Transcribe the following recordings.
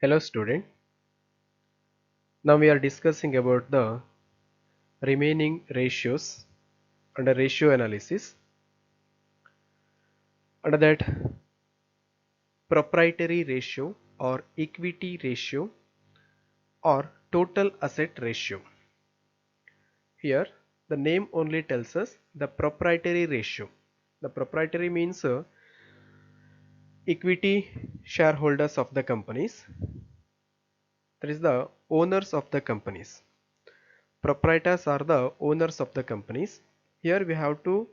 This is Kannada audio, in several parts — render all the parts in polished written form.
Hello student, now we are discussing about the remaining ratios under ratio analysis. Under that, proprietary ratio or equity ratio or total asset ratio. Here the name only tells us the proprietary ratio. The proprietary means equity shareholders of the companies, that is the owners of the companies. Proprietors are the owners of the companies. Here we have to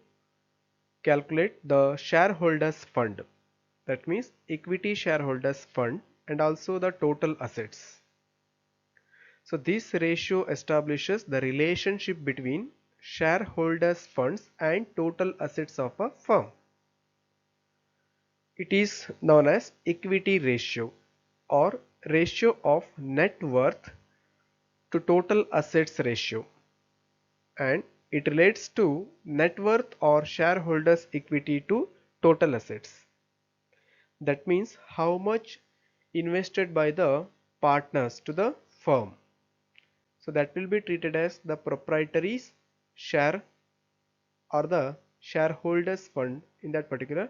calculate the shareholders fund, that means equity shareholders fund, and also the total assets. So this ratio establishes the relationship between shareholders funds and total assets of a firm. It is known as equity ratio or ratio of net worth to total assets ratio, and it relates to net worth or shareholders equity to total assets. That means how much invested by the partners to the firm. So that will be treated as the proprietary's share or the shareholders fund in that particular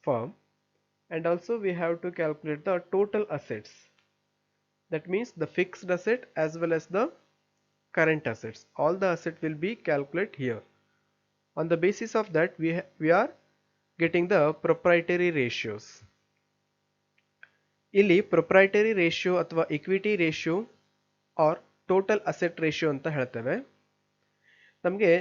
firm. And also we have to calculate the total assets. That means the fixed asset as well as the current assets. All the assets will be calculated here. On the basis of that we are getting the proprietary ratios. ಇಲ್ಲಿ ಪ್ರೊಪ್ರೈಟರಿ ರೇಷಿಯೋ ಅಥವಾ equity ratio or total asset ratio ಅಂತ ಹೇಳ್ತೇವೆ. ನಮಗೆ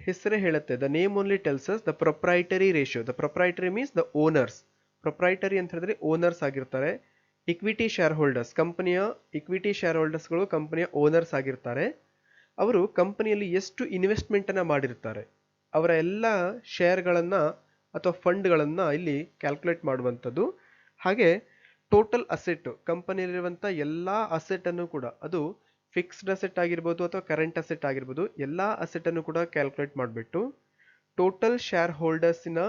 ಹೆಸರೇ ಹೇಳುತ್ತೆ, the name only tells us the proprietary ratio. The proprietary means the owners. Proprietary ಅಂತ ಹೇಳಿದ್ರೆ ಓನರ್ಸ್ ಆಗಿರ್ತಾರೆ. ಇಕ್ವಿಟಿ ಶೇರ್ ಹೋಲ್ಡರ್ಸ್, ಕಂಪನಿಯ ಇಕ್ವಿಟಿ ಶೇರ್ ಹೋಲ್ಡರ್ಸ್ಗಳು ಕಂಪನಿಯ ಓನರ್ಸ್ ಆಗಿರ್ತಾರೆ. ಅವರು ಕಂಪನಿಯಲ್ಲಿ ಎಷ್ಟು ಇನ್ವೆಸ್ಟ್ಮೆಂಟ್ ಅನ್ನ ಮಾಡಿರ್ತಾರೆ, ಅವರ ಎಲ್ಲ ಶೇರ್ಗಳನ್ನ ಅಥವಾ ಫಂಡ್ಗಳನ್ನ ಇಲ್ಲಿ ಕ್ಯಾಲ್ಕುಲೇಟ್ ಮಾಡುವಂಥದ್ದು. ಹಾಗೆ ಟೋಟಲ್ ಅಸೆಟ್, ಕಂಪನಿಯಲ್ಲಿರುವಂಥ ಎಲ್ಲ ಅಸೆಟ್ ಅನ್ನು ಕೂಡ, ಅದು ಫಿಕ್ಸ್ಡ್ ಅಸೆಟ್ ಆಗಿರ್ಬೋದು ಅಥವಾ ಕರೆಂಟ್ ಅಸೆಟ್ ಆಗಿರ್ಬೋದು, ಎಲ್ಲ ಅಸೆಟ್ ಅನ್ನು ಕೂಡ ಕ್ಯಾಲ್ಕುಲೇಟ್ ಮಾಡಿಬಿಟ್ಟು ಟೋಟಲ್ ಶೇರ್ ಹೋಲ್ಡರ್ಸಿನ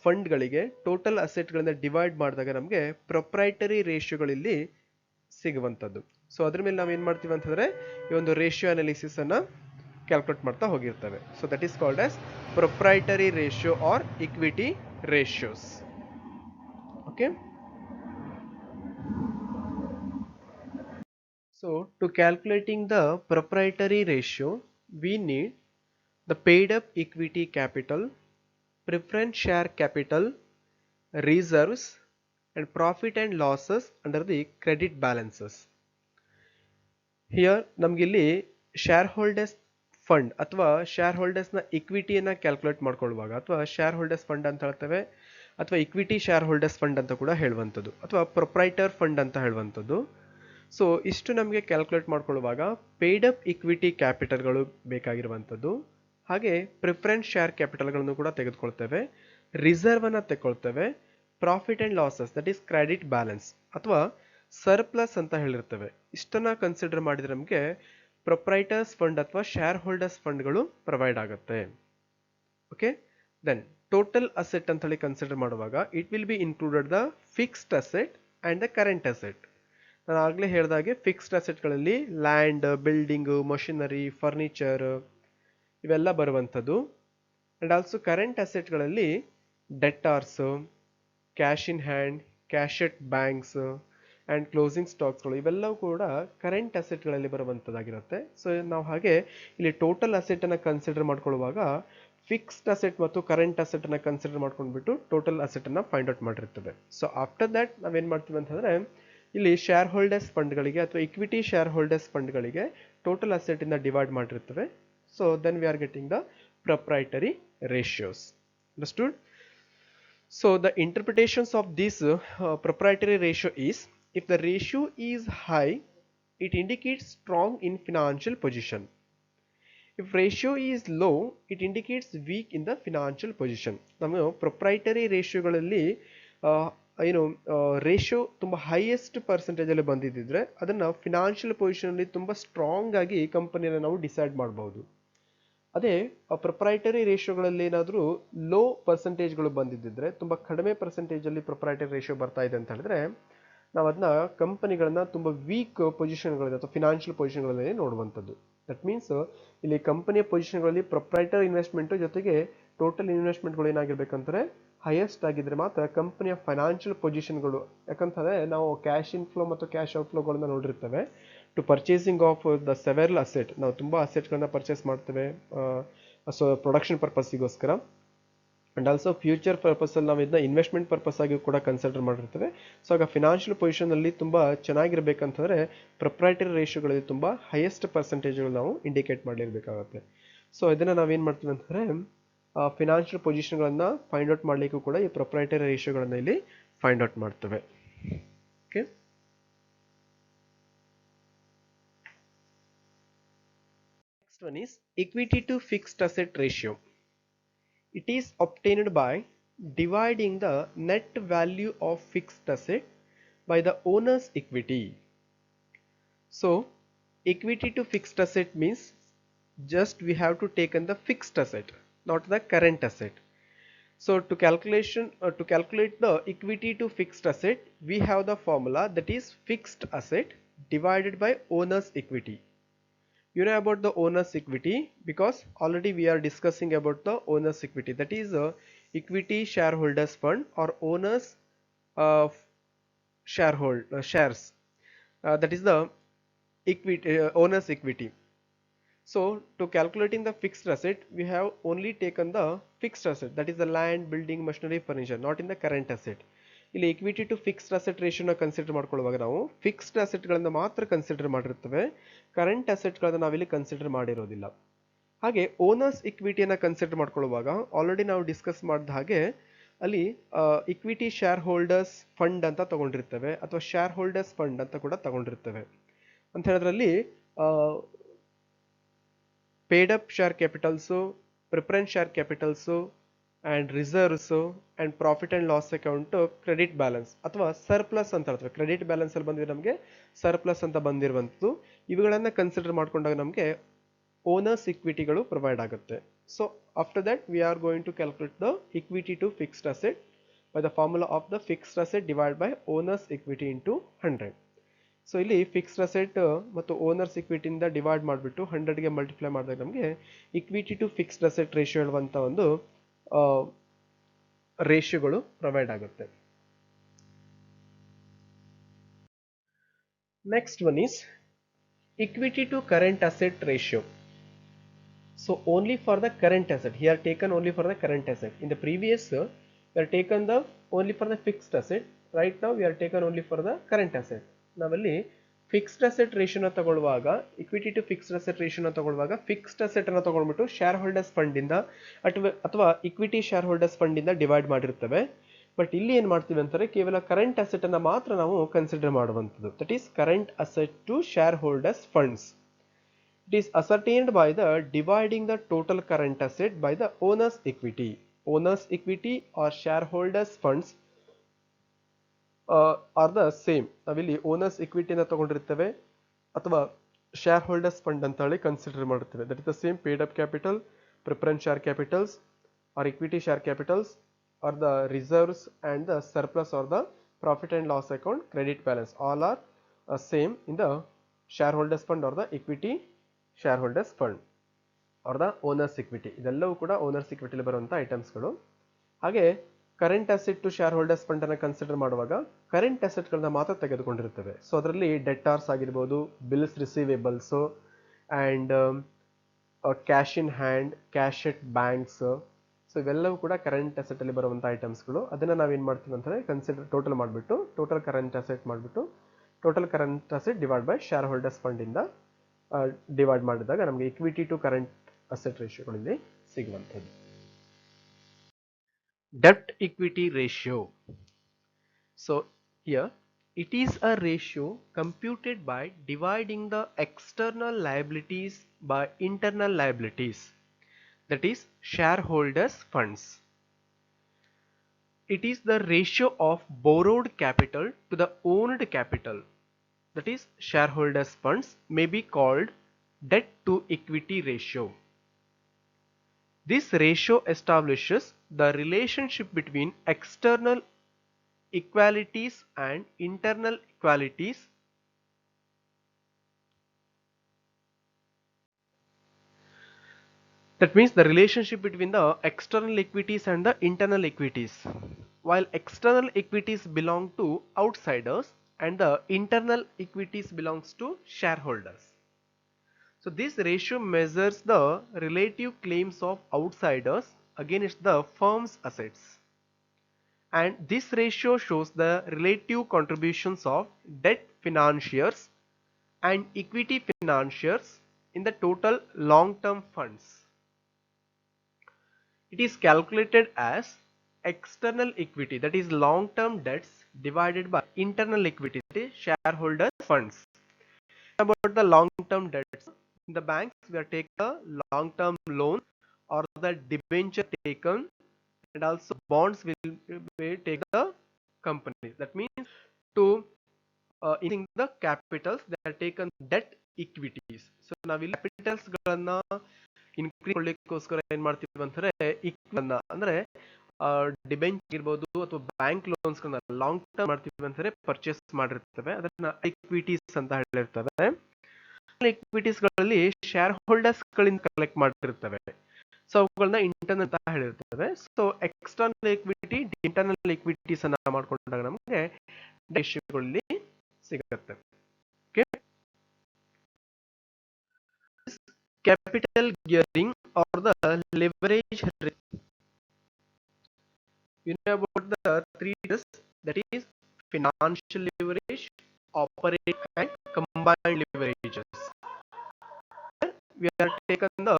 ಫಂಡ್ಗಳಿಗೆ ಟೋಟಲ್ ಅಸೆಟ್ಗಳಿಂದ ಡಿವೈಡ್ ಮಾಡಿದಾಗ ನಮಗೆ ಪ್ರೊಪ್ರೈಟರಿ ರೇಷಿಯೋಗಳಲ್ಲಿ ಸಿಗುವಂಥದ್ದು. ಸೊ ಅದ್ರ ಮೇಲೆ ನಾವು ಏನು ಮಾಡ್ತೀವಿ ಅಂತಂದರೆ ಈ ಒಂದು ರೇಷಿಯೋ ಅನಾಲಿಸಿಸ್ ಅನ್ನ ಕ್ಯಾಲ್ಕುಲೇಟ್ ಮಾಡ್ತಾ ಹೋಗಿರ್ತೇವೆ. So that is called as proprietary ratio or equity ratios. Okay. So to calculating the proprietary ratio, we need the paid up equity capital, preference share capital, reserves, and profit and losses under the credit balances. Here ನಮಗಿಲ್ಲಿ ಶೇರ್ ಹೋಲ್ಡರ್ಸ್ ಫಂಡ್ ಅಥವಾ ಶೇರ್ ಹೋಲ್ಡರ್ಸ್ನ ಇಕ್ವಿಟಿಯನ್ನು ಕ್ಯಾಲ್ಕುಲೇಟ್ ಮಾಡ್ಕೊಳ್ಳುವಾಗ, ಅಥವಾ ಶೇರ್ ಹೋಲ್ಡರ್ಸ್ ಫಂಡ್ ಅಂತ ಹೇಳ್ತೇವೆ, ಅಥವಾ ಇಕ್ವಿಟಿ ಶೇರ್ ಹೋಲ್ಡರ್ಸ್ ಫಂಡ್ ಅಂತ ಕೂಡ ಹೇಳುವಂಥದ್ದು, ಅಥವಾ ಪ್ರೊಪ್ರೈಟರ್ ಫಂಡ್ ಅಂತ ಹೇಳುವಂಥದ್ದು. ಸೊ ಇಷ್ಟು ನಮಗೆ ಕ್ಯಾಲ್ಕುಲೇಟ್ ಮಾಡ್ಕೊಳ್ಳುವಾಗ ಪೇಯ್ಡ್ ಅಪ್ ಇಕ್ವಿಟಿ ಕ್ಯಾಪಿಟಲ್ಗಳು ಬೇಕಾಗಿರುವಂಥದ್ದು, ಹಾಗೆ ಪ್ರಿಫರೆನ್ಸ್ ಶೇರ್ ಕ್ಯಾಪಿಟಲ್ಗಳನ್ನು ಕೂಡ ತೆಗೆದುಕೊಳ್ತೇವೆ, ರಿಸರ್ವ್ ಅನ್ನು ತೆಗೆದುಕೊಳ್ತೇವೆ, profit and losses that is credit balance ಅಥವಾ ಸರ್ಪ್ಲಸ್ ಅಂತ ಹೇಳಿರ್ತೇವೆ. ಇಷ್ಟನ್ನ ಕನ್ಸಿಡರ್ ಮಾಡಿದ್ರೆ ನಮಗೆ ಪ್ರೊಪ್ರೈಟರ್ಸ್ ಫಂಡ್ ಅಥವಾ ಶೇರ್ ಹೋಲ್ಡರ್ಸ್ ಫಂಡ್ಗಳು ಪ್ರೊವೈಡ್ ಆಗುತ್ತೆ. ಓಕೆ. ದೆನ್ ಟೋಟಲ್ ಅಸೆಟ್ ಅಂತ ಹೇಳಿ ಕನ್ಸಿಡರ್ ಮಾಡುವಾಗ it will be included the fixed asset and the current asset. ನಾನು ಆಗಲೇ ಹೇಳಿದಾಗೆ ಫಿಕ್ಸ್ಡ್ ಅಸೆಟ್ಗಳಲ್ಲಿ ಲ್ಯಾಂಡ್, ಬಿಲ್ಡಿಂಗು, ಮಷಿನರಿ, ಫರ್ನಿಚರ್ ಇವೆಲ್ಲ ಬರುವಂಥದ್ದು. ಆ್ಯಂಡ್ ಆಲ್ಸೋ ಕರೆಂಟ್ ಅಸೆಟ್ಗಳಲ್ಲಿ debtors, cash in hand, cash at banks and closing ಸ್ಟಾಕ್ಸ್ಗಳು ಇವೆಲ್ಲವೂ ಕೂಡ ಕರೆಂಟ್ ಅಸೆಟ್ಗಳಲ್ಲಿ ಬರುವಂಥದ್ದಾಗಿರುತ್ತೆ. ಸೊ ನಾವು ಹಾಗೆ ಇಲ್ಲಿ ಟೋಟಲ್ ಅಸೆಟನ್ನು ಕನ್ಸಿಡರ್ ಮಾಡ್ಕೊಳ್ಳುವಾಗ ಫಿಕ್ಸ್ಡ್ ಅಸೆಟ್ ಮತ್ತು ಕರೆಂಟ್ ಅಸೆಟನ್ನು ಕನ್ಸಿಡರ್ ಮಾಡ್ಕೊಂಡ್ಬಿಟ್ಟು ಟೋಟಲ್ ಅಸೆಟನ್ನು ಫೈಂಡ್ ಔಟ್ ಮಾಡಿರ್ತೇವೆ. ಸೊ ಆಫ್ಟರ್ ದ್ಯಾಟ್ ನಾವೇನು ಮಾಡ್ತೀವಿ ಅಂತಂದರೆ ಇಲ್ಲಿ ಶೇರ್ ಹೋಲ್ಡರ್ಸ್ ಫಂಡ್ಗಳಿಗೆ ಅಥವಾ ಇಕ್ವಿಟಿ ಶೇರ್ ಹೋಲ್ಡರ್ಸ್ ಫಂಡ್ಗಳಿಗೆ ಟೋಟಲ್ ಅಸೆಟ್ ಇಂದ ಡಿವೈಡ್ ಮಾಡಿರ್ತೇವೆ. So then we are getting the proprietary ratios. Understood? So the interpretations of this proprietary ratio is, if the ratio is high, it indicates strong in financial position. If ratio is low, it indicates weak in the financial position. ನಮ್ಮ ಪ್ರೊಪ್ರೈಟರಿ ರೇಷಿಯೋಗಳಲ್ಲಿ ಏನು ರೇಷಿಯೋ ತುಂಬ ಹೈಯೆಸ್ಟ್ ಪರ್ಸೆಂಟೇಜಲ್ಲಿ ಬಂದಿದ್ದರೆ ಅದನ್ನು ಫಿನಾನ್ಷಿಯಲ್ ಪೊಸಿಷನಲ್ಲಿ ತುಂಬ ಸ್ಟ್ರಾಂಗ್ ಆಗಿ ಕಂಪನಿಯನ್ನು ನಾವು ಡಿಸೈಡ್ ಮಾಡ್ಬೋದು. ಅದೇ ಪ್ರೊಪ್ರೈಟರಿ ರೇಷಿಯೋಗಳಲ್ಲಿ ಏನಾದರೂ ಲೋ ಪರ್ಸೆಂಟೇಜ್ಗಳು ಬಂದಿದ್ದರೆ, ತುಂಬ ಕಡಿಮೆ ಪರ್ಸೆಂಟೇಜಲ್ಲಿ ಪ್ರೊಪ್ರೈಟರಿ ರೇಷಿಯೋ ಬರ್ತಾ ಇದೆ ಅಂತ ಹೇಳಿದ್ರೆ ನಾವು ಅದನ್ನ ಕಂಪನಿಗಳನ್ನ ತುಂಬ ವೀಕ್ ಪೊಸಿಷನ್ಗಳಲ್ಲಿ ಅಥವಾ ಫಿನಾನ್ಷಿಯಲ್ ಪೊಸಿಷನ್ಗಳಲ್ಲಿ ನೋಡುವಂಥದ್ದು. ದಟ್ ಮೀನ್ಸ್ ಇಲ್ಲಿ ಕಂಪನಿಯ ಪೊಸಿಷನ್ಗಳಲ್ಲಿ ಪ್ರೊಪ್ರೈಟರ್ ಇನ್ವೆಸ್ಟ್ಮೆಂಟ್ ಜೊತೆಗೆ ಟೋಟಲ್ ಇನ್ವೆಸ್ಟ್ಮೆಂಟ್ಗಳು ಏನಾಗಿರ್ಬೇಕಂದ್ರೆ ಹೈಯೆಸ್ಟ್ ಆಗಿದ್ರೆ ಮಾತ್ರ ಕಂಪನಿಯ ಫೈನಾನ್ಷಿಯಲ್ ಪೊಸಿಷನ್ಗಳು. ಯಾಕಂತಂದ್ರೆ ನಾವು ಕ್ಯಾಶ್ ಇನ್ಫ್ಲೋ ಮತ್ತು ಕ್ಯಾಶ್ ಔಟ್ಫ್ಲೋಗಳನ್ನ ನೋಡಿರ್ತೇವೆ. To purchasing of the several asset, ನಾವು ತುಂಬ ಅಸೆಟ್ಗಳನ್ನ ಪರ್ಚೇಸ್ ಮಾಡ್ತೇವೆ ಸೊ ಪ್ರೊಡಕ್ಷನ್ ಪರ್ಪಸ್ಸಿಗೋಸ್ಕರ. ಅಂಡ್ ಆಲ್ಸೋ ಫ್ಯೂಚರ್ ಪರ್ಪಸಲ್ಲಿ ನಾವು ಇದನ್ನ ಇನ್ವೆಸ್ಟ್ಮೆಂಟ್ ಪರ್ಪಸ್ ಆಗಿ ಕೂಡ ಕನ್ಸಿಡರ್ ಮಾಡಿರ್ತೇವೆ. ಸೊ ಆಗ ಫಿನಾನ್ಷಿಯಲ್ ಪೊಸಿಷನಲ್ಲಿ ತುಂಬ ಚೆನ್ನಾಗಿರ್ಬೇಕಂತಂದ್ರೆ ಪ್ರೊಪ್ರೈಟರಿ ರೇಷಿಯೋಗಳಲ್ಲಿ ತುಂಬ ಹೈಯೆಸ್ಟ್ ಪರ್ಸೆಂಟೇಜ್ಗಳು ನಾವು ಇಂಡಿಕೇಟ್ ಮಾಡಲಿರ್ಬೇಕಾಗುತ್ತೆ. ಸೊ ಇದನ್ನು ನಾವೇನು ಮಾಡ್ತೀವಿ ಅಂತಂದರೆ ಫಿನಾನ್ಷಿಯಲ್ ಪೊಸಿಷನ್ಗಳನ್ನು ಫೈಂಡ್ ಔಟ್ ಮಾಡಲಿಕ್ಕೂ ಕೂಡ ಈ ಪ್ರೊಪ್ರೈಟರಿ ರೇಷಿಯೋಗಳನ್ನು ಇಲ್ಲಿ ಫೈಂಡ್ ಔಟ್ ಮಾಡ್ತೇವೆ. Okay, next one is equity to fixed asset ratio. It is obtained by dividing the net value of fixed asset by the owner's equity. So equity to fixed asset means just we have to take in the fixed asset, not the current asset. So to calculate the equity to fixed asset, we have the formula that is fixed asset divided by owner's equity. You know about the owner's equity because already we are discussing about the owner's equity, that is equity shareholders fund or owners shares, that is the equity owner's equity. So to calculating the fixed asset, we have only taken the fixed asset, that is the land, building, machinery, furniture, not in the current asset. ಇಲ್ಲಿ ಇಕ್ವಿಟಿ ಟು ಫಿಕ್ಸ್ಡ್ ಅಸೆಟ್ ರೇಷಿಯೋನ ಕನ್ಸಿಡರ್ ಮಾಡ್ಕೊಳ್ಳುವಾಗ ನಾವು ಫಿಕ್ಸ್ಡ್ ಅಸೆಟ್ಗಳನ್ನು ಮಾತ್ರ ಕನ್ಸಿಡರ್ ಮಾಡಿರ್ತೇವೆ, ಕರೆಂಟ್ ಅಸೆಟ್ಗಳನ್ನು ನಾವಿಲ್ಲಿ ಕನ್ಸಿಡರ್ ಮಾಡಿರೋದಿಲ್ಲ. ಹಾಗೆ ಓನರ್ಸ್ ಇಕ್ವಿಟಿಯನ್ನು ಕನ್ಸಿಡರ್ ಮಾಡ್ಕೊಳ್ಳುವಾಗ ಆಲ್ರೆಡಿ ನಾವು ಡಿಸ್ಕಸ್ ಮಾಡಿದ ಹಾಗೆ ಅಲ್ಲಿ ಇಕ್ವಿಟಿ ಶೇರ್ ಹೋಲ್ಡರ್ಸ್ ಫಂಡ್ ಅಂತ ತಗೊಂಡಿರ್ತೇವೆ ಅಥವಾ ಶೇರ್ ಹೋಲ್ಡರ್ಸ್ ಫಂಡ್ ಅಂತ ಕೂಡ ತಗೊಂಡಿರ್ತೇವೆ. ಅಂತ ಹೇಳೋದ್ರಲ್ಲಿ paid up share capitals, preference share capitals and reserves and profit and loss account, credit balance ಅಥವಾ ಸರ್ಪ್ಲಸ್ ಅಂತ ಹೇಳ್ತೇವೆ. ಕ್ರೆಡಿಟ್ ಬ್ಯಾಲೆನ್ಸಲ್ಲಿ ಬಂದಿದೆ ನಮಗೆ ಸರ್ಪ್ಲಸ್ ಅಂತ ಬಂದಿರುವಂಥದ್ದು. ಇವುಗಳನ್ನು ಕನ್ಸಿಡರ್ ಮಾಡ್ಕೊಂಡಾಗ ನಮಗೆ ಓನರ್ಸ್ ಇಕ್ವಿಟಿಗಳು ಪ್ರೊವೈಡ್ ಆಗುತ್ತೆ. So after that we are going to calculate the equity to fixed asset by the formula of the fixed asset divide by owners equity into 100. So ಇಲ್ಲಿ ಫಿಕ್ಸ್ಡ್ ಅಸೆಟ್ ಮತ್ತು ಓನರ್ಸ್ ಇಕ್ವಿಟಿಯಿಂದ ಡಿವೈಡ್ ಮಾಡಿಬಿಟ್ಟು 100ಗೆ ಮಲ್ಟಿಪ್ಲೈ ಮಾಡಿದಾಗ ನಮಗೆ equity to fixed asset ratio ಹೇಳುವಂಥ ಒಂದು ರೇಷಿಯೋಗಳು ಪ್ರೊವೈಡ್ ಆಗುತ್ತೆ. Next one is equity to current asset ratio. So only for the current asset, here taken only for the current asset. In the previous we are taken the only for the fixed asset. Right now we are taken only for the current asset. ನಾವಲ್ಲಿ ಫಿಕ್ಸ್ಡ್ ಅಸೆಟ್ ರೇಷಿಯೋನ ತಗೊಳ್ಳುವಾಗ, ಇಕ್ವಿಟಿ ಟು ಫಿಕ್ಸ್ಡ್ ಅಸೆಟ್ ರೇಷಿಯೋನ ತಗೊಳ್ಳುವಾಗ ಫಿಕ್ಸ್ಡ್ ಅಸೆಟ್ ಅನ್ನು ತಗೊಂಡ್ಬಿಟ್ಟು ಶೇರ್ ಹೋಲ್ಡರ್ಸ್ ಫಂಡ್ ಇಂದ ಅಥವಾ ಇಕ್ವಿಟಿ ಶೇರ್ ಹೋಲ್ಡರ್ಸ್ ಫಂಡ್ ಇಂದ ಡಿವೈಡ್ ಮಾಡಿರ್ತೇವೆ. ಬಟ್ ಇಲ್ಲಿ ಏನು ಮಾಡ್ತೀವಿ ಅಂತಾರೆ, ಕೇವಲ ಕರೆಂಟ್ ಅಸೆಟ್ ಅನ್ನ ಮಾತ್ರ ನಾವು ಕನ್ಸಿಡರ್ ಮಾಡುವಂಥದ್ದು. That is current asset to share holders funds. It is ascertained by the dividing the total current asset by the owner's equity. Owner's equity or shareholders funds are the same. ನಾವಿಲ್ಲಿ ಓನರ್ಸ್ ಇಕ್ವಿಟಿನ ತಗೊಂಡಿರ್ತೇವೆ ಅಥವಾ ಶೇರ್ ಹೋಲ್ಡರ್ಸ್ ಫಂಡ್ ಅಂತ ಹೇಳಿ ಕನ್ಸಿಡರ್ ಮಾಡುತ್ತೇವೆ. That is the same paid up capital, preference share capitals or equity share capitals or the reserves and the surplus or the profit and loss account, credit balance, all are same in the shareholders fund or the equity shareholders fund or the owners equity. ಇದೆಲ್ಲವೂ ಕೂಡ ಓನರ್ಸ್ ಇಕ್ವಿಟಿಲಿ ಬರುವಂಥ ಐಟಮ್ಸ್ಗಳು. ಹಾಗೆ current asset to share holders fund ಅನ್ನು ಕನ್ಸಿಡರ್ ಮಾಡುವಾಗ ಕರೆಂಟ್ ಅಸೆಟ್ಗಳನ್ನ ಮಾತ್ರ ತೆಗೆದುಕೊಂಡಿರ್ತೇವೆ. ಸೊ ಅದರಲ್ಲಿ ಡೆಟಾರ್ಸ್ ಆಗಿರ್ಬೋದು, bills receivables and cash in hand, cash at banks. So ಇವೆಲ್ಲವೂ ಕೂಡ ಕರೆಂಟ್ ಅಸೆಟ್ ಅಲ್ಲಿ ಬರುವಂಥ ಐಟಮ್ಸ್ಗಳು. ಅದನ್ನು ನಾವೇನು ಮಾಡ್ತೀವಿ ಅಂತಂದರೆ ಕನ್ಸಿಡರ್ ಟೋಟಲ್ ಮಾಡಿಬಿಟ್ಟು ಟೋಟಲ್ ಕರೆಂಟ್ ಅಸೆಟ್ ಮಾಡಿಬಿಟ್ಟು total current asset divide by share holders ಫಂಡಿಂದ ಡಿವೈಡ್ ಮಾಡಿದಾಗ ನಮಗೆ ಇಕ್ವಿಟಿ ಟು ಕರೆಂಟ್ ಅಸೆಟ್ ರೇಷಿಯೋಗಳಲ್ಲಿ ಸಿಗುವಂಥದ್ದು. ಡೆಬ್ಟ್ equity ratio. So here it is a ratio computed by dividing the external liabilities by internal liabilities, that is shareholders funds. It is the ratio of borrowed capital to the owned capital, that is shareholders funds, may be called debt to equity ratio. This ratio establishes the relationship between external equalities and internal equalities. That means the relationship between the external equities and the internal equities. While external equities belong to outsiders and the internal equities belongs to shareholders. So this ratio measures the relative claims of outsiders against the firm's assets. And this ratio shows the relative contributions of debt financiers and equity financiers in the total long-term funds. It is calculated as external equity, that is long-term debts, divided by internal equity, that is shareholder funds. About the long-term debts, in the banks we are taking a long-term loan or the debenture taken, and also bonds will take the companies. That means to increasing the capitals, they are taken debt equities. So ನಾವಿಲ್ಲಿ capitals ಗಳನ್ನ ಇನ್ಕ್ರೀಸ್ ಮಾಡಲಿಕ್ಕೋಸ್ಕರ ಏನ್ ಮಾಡ್ತೀವಿ ಅಂತಂದ್ರೆ ಇಕ್ವಿಟಿ ಅಂದ್ರೆ ಡಿಬೆಂಚರ್ ಇರ್ಬೋದು ಅಥವಾ ಬ್ಯಾಂಕ್ ಲೋನ್ಸ್ ಗಳನ್ನ ಲಾಂಗ್ ಟರ್ಮ್ ಮಾಡ್ತೀವಿ ಅಂತಂದ್ರೆ ಪರ್ಚೇಸ್ ಮಾಡಿರ್ತವೆ, ಅದನ್ನ ಇಕ್ವಿಟೀಸ್ ಅಂತ ಹೇಳಿರ್ತವೆ. ಇಕ್ವಿಟೀಸ್ ಗಳಲ್ಲಿ ಶೇರ್ ಹೋಲ್ಡರ್ಸ್ ಗಳಿಂದ ಕಲೆಕ್ಟ್ ಮಾಡಿರ್ತವೆ, ಸೊ ಅವುಗಳನ್ನ ಇಂಟರ್ನಲ್ ಅಂತ ಹೇಳಿರ್ತವೆ. So external equity internal equities ಅನ್ನ ಮಾಡ್ಕೊಂಡಾಗ ನಮಗೆ ರೇಷಿಯೋಗಳಲ್ಲಿ ಸಿಗುತ್ತೆ. Okay, capital gearing or the leverage risk. You know about the three risks, that is financial leverage, operating and combined leverages. We are taken the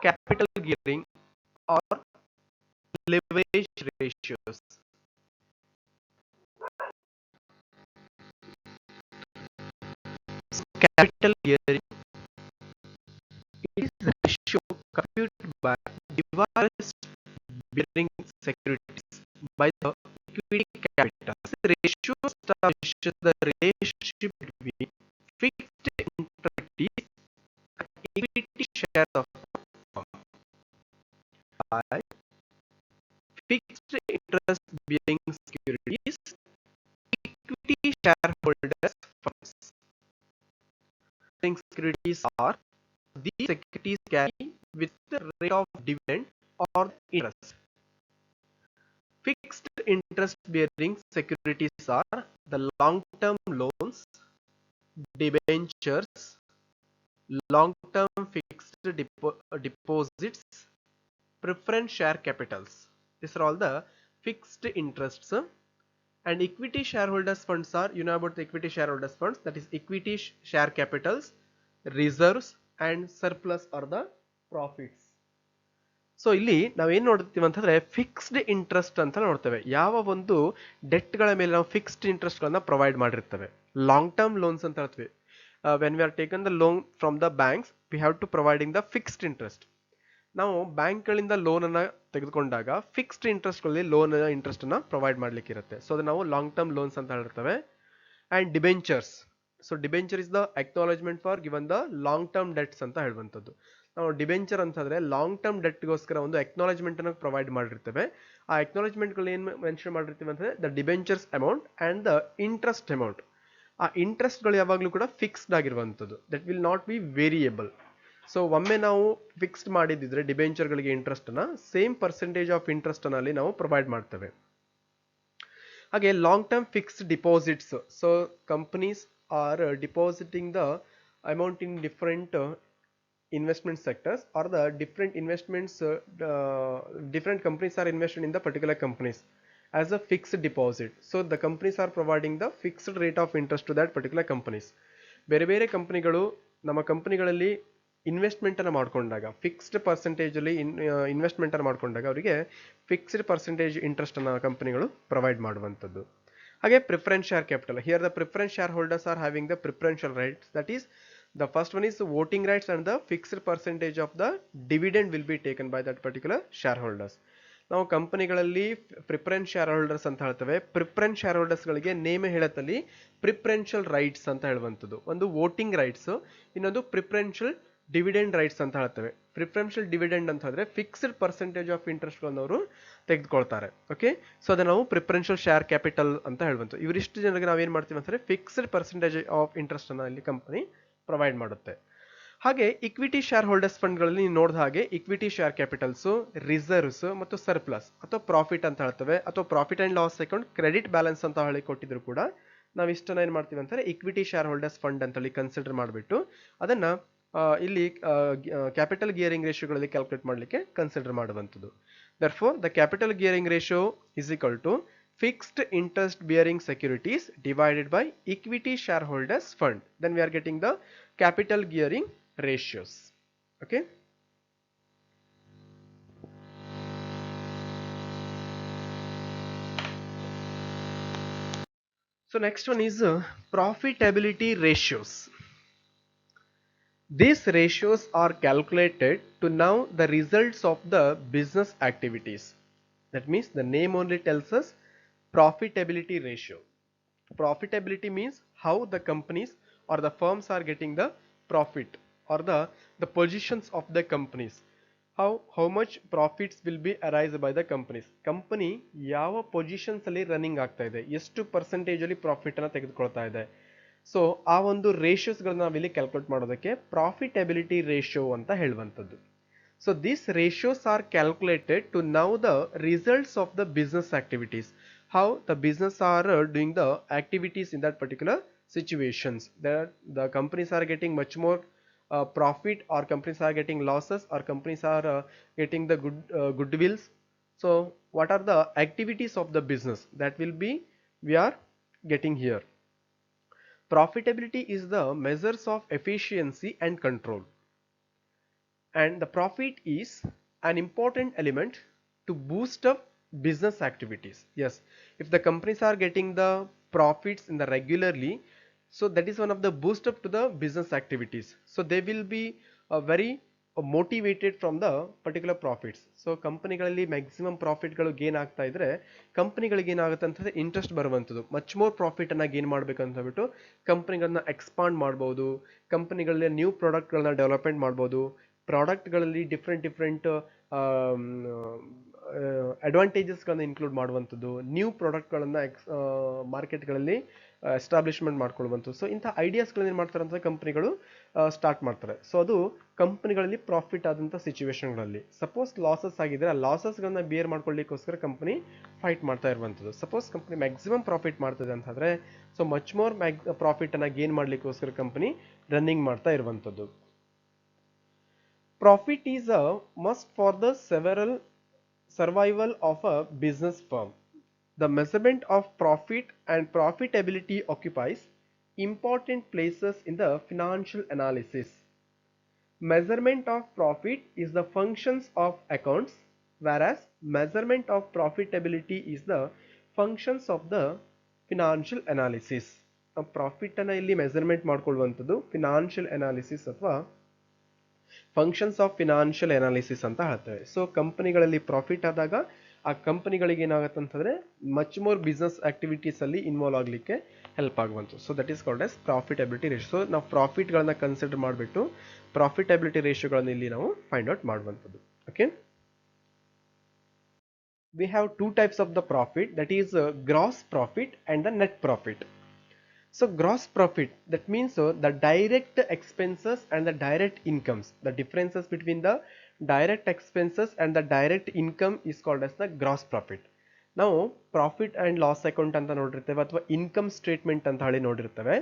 capital gearing or leverage ratios. Capital gearing is the ratio computed by device bearing securities by the equity capital. This ratio establishes the relationship between fixed interest and equity share of the firm. By fixed interest bearing securities, equity shareholders funds. Securities are these securities carry with the rate of dividend or interest. Fixed interest bearing securities are the long-term loans, debentures, long-term fixed deposits, preference share capitals. These are all the fixed interests. And equity shareholders funds are, you know about the equity shareholders funds, that is equity share capitals, reserves and surplus or the profits. So ಇಲ್ಲಿ ನಾವೇನ್ ನೋಡ್ತೀವಿ ಅಂತಂದ್ರೆ ಫಿಕ್ಸ್ಡ್ ಇಂಟ್ರೆಸ್ಟ್ ಅಂತ ನೋಡ್ತೇವೆ. ಯಾವ ಒಂದು ಡೆಟ್ ಗಳ ಮೇಲೆ ನಾವು ಫಿಕ್ಸ್ಡ್ ಇಂಟ್ರೆಸ್ಟ್ ಗಳನ್ನ ಪ್ರೊವೈಡ್ ಮಾಡಿರ್ತೇವೆ, ಲಾಂಗ್ ಟರ್ಮ್ ಲೋನ್ಸ್ ಅಂತ ಹೇಳ್ತೀವಿ. When we are taken the loan from the banks, we have to providing the fixed interest. ನಾವು ಬ್ಯಾಂಕ್ ಗಳಿಂದ ಲೋನ್ ಅನ್ನ ತೆಗೆದುಕೊಂಡಾಗ ಫಿಕ್ಸ್ಡ್ ಇಂಟ್ರೆಸ್ಟ್ ಗಳಲ್ಲಿ ಲೋನ್ ಇಂಟ್ರೆಸ್ಟ್ ಅನ್ನ ಪ್ರೊವೈಡ್ ಮಾಡ್ಲಿಕ್ಕೆ ಇರುತ್ತೆ. ಸೊ ಅದು ನಾವು ಲಾಂಗ್ ಟರ್ಮ್ ಲೋನ್ಸ್ ಅಂತ ಹೇಳಿರ್ತೇವೆ. And debentures, so debenture is the acknowledgement for given the long term debts ಅಂತ ಹೇಳುವಂಥದ್ದು. ನಾವು ಡಿಬೆಂಚರ್ ಅಂತಂದ್ರೆ ಲಾಂಗ್ ಟರ್ಮ್ ಡೆಟ್ಗೋಸ್ಕರ ಒಂದು ಅಕ್ನಾಲೆಜ್ಮೆಂಟ್ ಅನ್ನು ಪ್ರೊವೈಡ್ ಮಾಡಿರ್ತೇವೆ. ಆ ಅಕ್ನಾಲೆಜ್ಮೆಂಟ್ ಗಳು ಏನ್ ಮೆನ್ಷನ್ ಮಾಡಿರ್ತೀವಿ ಅಂತಂದ್ರೆ the debentures amount and the interest amount. ಆ ಇಂಟ್ರೆಸ್ಟ್ ಗಳು ಯಾವಾಗಲೂ ಕೂಡ ಫಿಕ್ಸ್ಡ್ ಆಗಿರುವಂಥದ್ದು, that will not be variable. So ಒಮ್ಮೆ ನಾವು ಫಿಕ್ಸ್ಡ್ ಮಾಡಿದ್ರೆ ಡಿಬೆಂಚರ್ ಗಳಿಗೆ ಇಂಟ್ರೆಸ್ಟ್ ಅನ್ನ ಸೇಮ್ ಪರ್ಸೆಂಟೇಜ್ ಆಫ್ ಇಂಟ್ರೆಸ್ಟ್ ಅನ್ನ ನಾವು ಪ್ರೊವೈಡ್ ಮಾಡ್ತೇವೆ. ಹಾಗೆ long term fixed deposits, so companies are depositing the amount in different investment sectors or the different investments, different companies are invested in the particular companies as a fixed deposit. So the companies are providing the fixed rate of interest to that particular companies. ಬೇರೆ ಬೇರೆ ಕಂಪನಿಗಳು ನಮ್ಮ ಕಂಪನಿಗಳಲ್ಲಿ ಇನ್ವೆಸ್ಟ್ಮೆಂಟ್ ಅನ್ನು ಮಾಡ್ಕೊಂಡಾಗ ಫಿಕ್ಸ್ಡ್ ಪರ್ಸೆಂಟೇಜ್ ಅಲ್ಲಿ ಇನ್ವೆಸ್ಟ್ಮೆಂಟ್ ಅನ್ನು ಮಾಡ್ಕೊಂಡಾಗ ಅವರಿಗೆ ಫಿಕ್ಸ್ಡ್ ಪರ್ಸೆಂಟೇಜ್ ಇಂಟ್ರೆಸ್ಟ್ ಅನ್ನು ಕಂಪನಿಗಳು ಪ್ರೊವೈಡ್ ಮಾಡುವಂಥದ್ದು. ಹಾಗೆ preference share capital, here the preference share holders are having the preferential rights, that is the first one is voting rights and the fixed percentage of the dividend will be taken by that particular shareholders. ನಾವು ಕಂಪನಿಗಳಲ್ಲಿ ಪ್ರಿಫರೆನ್ಸ್ ಶೇರ್ ಹೋಲ್ಡರ್ಸ್ ಅಂತ ಹೇಳ್ತೇವೆ. ಪ್ರಿಫರೆನ್ಸ್ ಶೇರ್ ಹೋಲ್ಡರ್ಸ್ ಗಳಿಗೆ ನೇಮ್ ಹೇಳತ್ತಲ್ಲಿ ಪ್ರಿಫರೆನ್ಷಿಯಲ್ ರೈಟ್ಸ್ ಅಂತ ಹೇಳುವಂಥದ್ದು. ಒಂದು ವೋಟಿಂಗ್ ರೈಟ್ಸ್, ಇನ್ನೊಂದು ಪ್ರಿಫರೆನ್ಷಿಯಲ್ ಡಿವಿಡೆಂಡ್ ರೈಟ್ಸ್ ಅಂತ ಹೇಳ್ತೇವೆ. ಪ್ರಿಫರೆನ್ಷಿಯಲ್ ಡಿವಿಡೆಂಡ್ ಅಂತ ಹೇಳಿದ್ರೆ ಫಿಕ್ಸ್ಡ್ ಪರ್ಸೆಂಟೇಜ್ ಆಫ್ ಇಂಟ್ರೆಸ್ಟ್ ಗಳನ್ನು ಅವರು ತೆಗೆದುಕೊಳ್ತಾರೆ. ಓಕೆ, ಸೊ ಅದನ್ನ ನಾವು ಪ್ರಿಫರೆನ್ಷಿಯಲ್ ಶೇರ್ ಕ್ಯಾಪಿಟಲ್ ಅಂತ ಹೇಳುವಂತ. ಇವರಿಷ್ಟು ಜನರಿಗೆ ನಾವೇನ್ ಮಾಡ್ತೀವಿ ಅಂತಂದ್ರೆ ಫಿಕ್ಸ್ಡ್ ಪರ್ಸೆಂಟೇಜ್ ಆಫ್ ಇಂಟ್ರೆಸ್ಟ್ ಅನ್ನ ಇಲ್ಲಿ ಕಂಪನಿ ಪ್ರೊವೈಡ್ ಮಾಡುತ್ತೆ. ಹಾಗೆ ಇಕ್ವಿಟಿ ಶೇರ್ ಹೋಲ್ಡರ್ಸ್ ಫಂಡ್ಗಳಲ್ಲಿ ನೀವು ನೋಡಿದ ಹಾಗೆ ಇಕ್ವಿಟಿ ಶೇರ್ ಕ್ಯಾಪಿಟಲ್ಸ್, ರಿಸರ್ವ್ಸ್ ಮತ್ತು ಸರ್ಪ್ಲಸ್ ಅಥವಾ ಪ್ರಾಫಿಟ್ ಅಂತ ಹೇಳ್ತೇವೆ, ಅಥವಾ profit and loss account, credit balance ಅಂತ ಹೇಳಿ ಕೊಟ್ಟಿದ್ರು ಕೂಡ ನಾವು ಇಷ್ಟನ್ನ ಏನ್ ಮಾಡ್ತೀವಿ ಅಂತಾರೆ ಇಕ್ವಿಟಿ ಶೇರ್ ಹೋಲ್ಡರ್ಸ್ ಫಂಡ್ ಅಂತ ಹೇಳಿ ಕನ್ಸಿಡರ್ ಮಾಡಿಬಿಟ್ಟು ಅದನ್ನ ಇಲ್ಲಿ ಕ್ಯಾಪಿಟಲ್ ಗಿಯರಿಂಗ್ ರೇಷಿಯೋಗಳಲ್ಲಿ ಕ್ಯಾಲ್ಕುಲೇಟ್ ಮಾಡಲಿಕ್ಕೆ ಕನ್ಸಿಡರ್ ಮಾಡುವಂಥದ್ದು. Therefore, the capital gearing ratio is equal to fixed interest bearing securities divided by equity shareholders fund. Then we are getting the capital gearing ratios. Okay. So next one is profitability ratios. These ratios are calculated to know the results of the business activities. That means the name only tells us profitability ratio. Profitability means how the companies or the firms are getting the profit, or the positions of the companies. How much profits will be arise by the companies. Company ಯಾವ positions ಅಲ್ಲಿ ರನ್ನಿಂಗ್ ಆಗ್ತಾ ಇದೆ, ಎಷ್ಟು ಪರ್ಸೆಂಟೇಜ್ ಅಲ್ಲಿ ಪ್ರಾಫಿಟ್ ಅನ್ನ ತೆಗೆದುಕೊಳ್ತಾ ಇದೆ. ಸೊ ಆ ಒಂದು ರೇಷಿಯೋಸ್ ಗಳನ್ನ ನಾವಿಲ್ಲಿ ಕ್ಯಾಲ್ಕುಲೇಟ್ ಮಾಡೋದಕ್ಕೆ ಪ್ರಾಫಿಟಬಿಲಿಟಿ ರೇಷಿಯೋ ಅಂತ ಹೇಳುವಂಥದ್ದು. So this ratios are calculated to now the results of the business activities. How the business are doing the activities in that particular situations. The companies are getting much more profit, or companies are getting losses, or companies are getting the goodwills. So what are the activities of the business that will be we are getting here. Profitability is the measures of efficiency and control, and the profit is an important element to boost up business activities. Yes, if the companies are getting the profits in the regularly, so that is one of the boost up to the business activities. So they will be very motivated from the particular profits. So ಕಂಪನಿಗಳಲ್ಲಿ ಮ್ಯಾಕ್ಸಿಮಮ್ ಪ್ರಾಫಿಟ್ಗಳು ಗೇನ್ ಆಗ್ತಾ ಇದ್ರೆ ಕಂಪನಿಗಳಿಗೆ ಏನಾಗುತ್ತೆ ಅಂತಂದ್ರೆ ಇಂಟ್ರೆಸ್ಟ್ ಬರುವಂಥದ್ದು, ಮಚ್ ಮೋರ್ ಪ್ರಾಫಿಟ್ ಅನ್ನ ಗೇನ್ ಮಾಡ್ಬೇಕಂತ ಹೇಳ್ಬಿಟ್ಟು ಕಂಪನಿಗಳನ್ನ ಎಕ್ಸ್ಪಾಂಡ್ ಮಾಡ್ಬೋದು, ಕಂಪನಿಗಳಲ್ಲಿ ನ್ಯೂ ಪ್ರಾಡಕ್ಟ್ಗಳನ್ನ ಡೆವಲಪ್ಮೆಂಟ್ ಮಾಡ್ಬೋದು, ಪ್ರಾಡಕ್ಟ್ಗಳಲ್ಲಿ ಡಿಫ್ರೆಂಟ್ ಅಡ್ವಾಂಟೇಜಸ್ಗಳನ್ನ ಇನ್ಕ್ಲೂಡ್ ಮಾಡುವಂಥದ್ದು, ನ್ಯೂ ಪ್ರಾಡಕ್ಟ್ಗಳನ್ನ ಮಾರ್ಕೆಟ್ಗಳಲ್ಲಿ ಎಸ್ಟಾಬ್ಲಿಷ್ಮೆಂಟ್ ಮಾಡ್ಕೊಳ್ಳುವಂಥದ್ದು. ಸೊ ಇಂಥ ಐಡಿಯಾಸ್ಗಳನ್ನ ಏನು ಮಾಡ್ತಾರೆ ಅಂತ ಕಂಪನಿಗಳು ಸ್ಟಾರ್ಟ್ ಮಾಡ್ತಾರೆ. ಸೊ ಅದು ಕಂಪನಿಗಳಲ್ಲಿ ಪ್ರಾಫಿಟ್ ಆದಂಥ ಸಿಚುವೇಶನ್ಗಳಲ್ಲಿ. ಸಪೋಸ್ ಲಾಸಸ್ ಆಗಿದ್ರೆ ಆ ಲಾಸಸ್ಗಳನ್ನ ಬಿಯರ್ ಮಾಡ್ಕೊಳ್ಳಿಕ್ಕೋಸ್ಕರ ಕಂಪನಿ ಫೈಟ್ ಮಾಡ್ತಾ ಇರುವಂಥದ್ದು. ಸಪೋಸ್ ಕಂಪನಿ ಮ್ಯಾಕ್ಸಿಮಮ್ ಪ್ರಾಫಿಟ್ ಮಾಡ್ತದೆ ಅಂತಂದ್ರೆ ಸೊ ಮಚ್ ಮೋರ್ ಪ್ರಾಫಿಟ್ ಅನ್ನ ಗೇನ್ ಮಾಡ್ಲಿಕ್ಕೋಸ್ಕರ ಕಂಪನಿ ರನ್ನಿಂಗ್ ಮಾಡ್ತಾ ಇರುವಂಥದ್ದು. Profit is a must for the survival of a business firm. The measurement of profit and profitability occupies important places in the financial analysis. Measurement of profit is the functions of accounts, whereas measurement of profitability is the functions of the financial analysis. Profit ಅನ್ನ ಇಲ್ಲಿ ಮೆಜರ್ಮೆಂಟ್ ಮಾಡ್ಕೊಳ್ಳುವಂಥದ್ದು ಫಿನಾನ್ಷಿಯಲ್ ಅನಾಲಿಸಿಸ್ ಅಥವಾ ಫಂಕ್ಷನ್ಸ್ ಆಫ್ ಫಿನಾನ್ಷಿಯಲ್ ಅನಾಲಿಸಿಸ್ ಅಂತ ಹೇಳ್ತೇವೆ. ಸೊ ಕಂಪನಿಗಳಲ್ಲಿ ಪ್ರಾಫಿಟ್ ಆದಾಗ ಆ ಕಂಪನಿಗಳಿಗೆ ಏನಾಗುತ್ತೆ ಅಂತಂದ್ರೆ ಮಚ್ ಮೋರ್ ಬಿಸ್ನೆಸ್ ಆಕ್ಟಿವಿಟೀಸ್ ಅಲ್ಲಿ ಇನ್ವಾಲ್ವ್ ಆಗಲಿಕ್ಕೆ ಹೆಲ್ಪ್ ಆಗುವಂಥದ್ದು. So that is called as profitability ratio. So ನಾವು ಪ್ರಾಫಿಟ್ಗಳನ್ನ ಕನ್ಸಿಡರ್ ಮಾಡಿಬಿಟ್ಟು ಪ್ರಾಫಿಟಬಿಲಿಟಿ ರೇಷಿಯೋಗಳನ್ನ ಇಲ್ಲಿ ನಾವು ಫೈಂಡ್ ಔಟ್ ಮಾಡುವಂಥದ್ದು. Okay, we have two types of the profit, that is gross profit and the net profit. So gross profit, that means the direct expenses and the direct incomes. The differences between the direct expenses and the direct income is called as the gross profit. ನಾವು ಪ್ರಾಫಿಟ್ ಅಂಡ್ ಲಾಸ್ ಅಕೌಂಟ್ ಅಂತ ನೋಡಿರ್ತೇವೆ ಅಥವಾ ಇನ್ಕಮ್ ಸ್ಟೇಟ್ಮೆಂಟ್ ಅಂತ ಹೇಳಿ ನೋಡಿರ್ತೇವೆ.